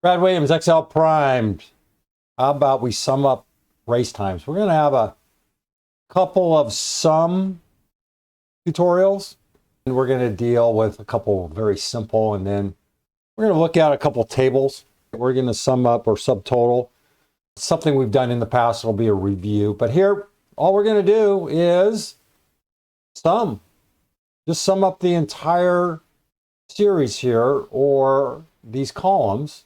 Brad Williams, XL Primed. How about we sum up race times? We're going to have a couple of sum tutorials, and we're going to deal with a couple very simple, and then we're going to look at a couple tables. We're going to sum up or subtotal. Something we've done in the past. It'll be a review. But here, all we're going to do is sum. Just sum up the entire series here, or these columns.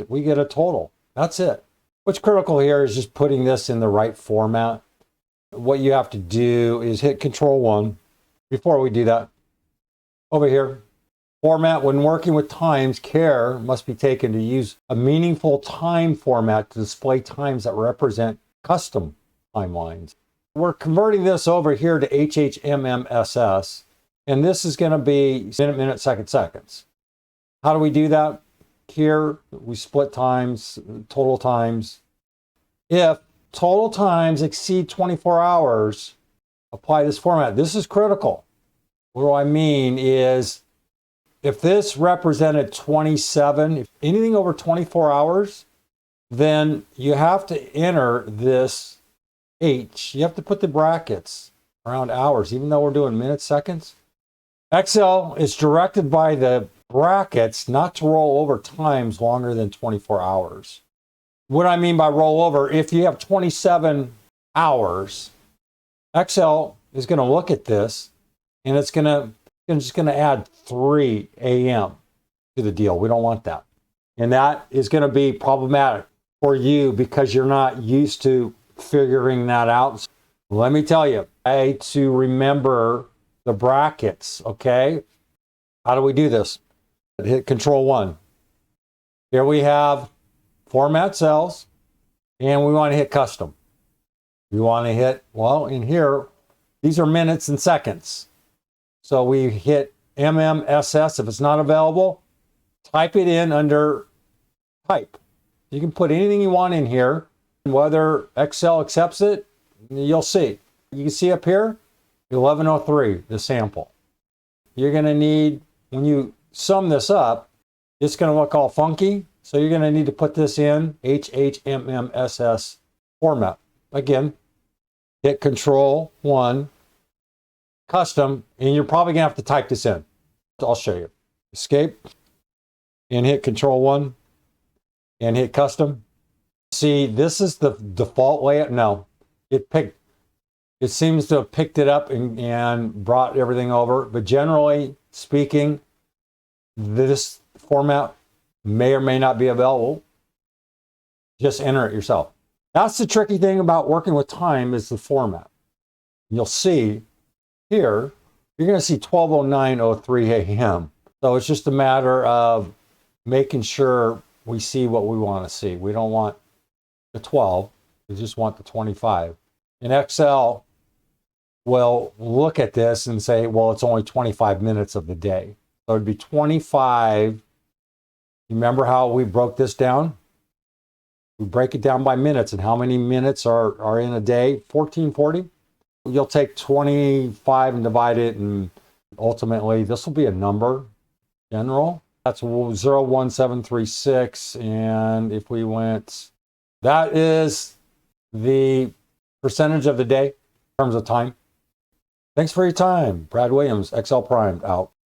We get a total. That's it. What's critical here is just putting this in the right format. What you have to do is hit Control 1. Before we do that, over here, format. When working with times, care must be taken to use a meaningful time format to display times that represent custom timelines. We're converting this over here to HHMMSS, and this is going to be minute, second, seconds. How do we do that? Here, we split times, total times. If total times exceed 24 hours, apply this format. This is critical. What I mean is, if this represented 27, if anything over 24 hours, then you have to enter this H. You have to put the brackets around hours, even though we're doing minutes, seconds. Excel is directed by the brackets not to roll over times longer than 24 hours. What I mean by roll over, if you have 27 hours, Excel is going to look at this and it's just going to add 3 a.m. to the deal. We don't want that. And that is going to be problematic for you because you're not used to figuring that out. Let me tell you, to remember the brackets, okay? How do we do this? Hit Control 1. Here we have format cells, and we want to hit custom. We want to hit, well, in here, these are minutes and seconds. So we hit MMSS. If it's not available, type it in under type. You can put anything you want in here. Whether Excel accepts it, you'll see. You can see up here, 1103, the sample. You're going to need, when you sum this up, it's going to look all funky. So you're going to need to put this in HHMMSS format. Again, hit Control 1, custom, and you're probably going to have to type this in. I'll show you. Escape, and hit Control 1, and hit custom. See, this is the default layout. No, it seems to have picked it up and brought everything over. But generally speaking, this format may or may not be available. Just enter it yourself. That's the tricky thing about working with time, is the format. You'll see here, you're going to see 12:09:03 a.m. So it's just a matter of making sure we see what we want to see. We don't want the 12, we just want the 25. And Excel will look at this and say, well, it's only 25 minutes of the day. So it'd be 25. Remember how we broke this down? We break it down by minutes, and how many minutes are in a day? 1440. You'll take 25 and divide it, and ultimately this will be a number, general. That's 0.1736, and if we went, that is the percentage of the day in terms of time. Thanks for your time. Brad Williams, XL Primed, out.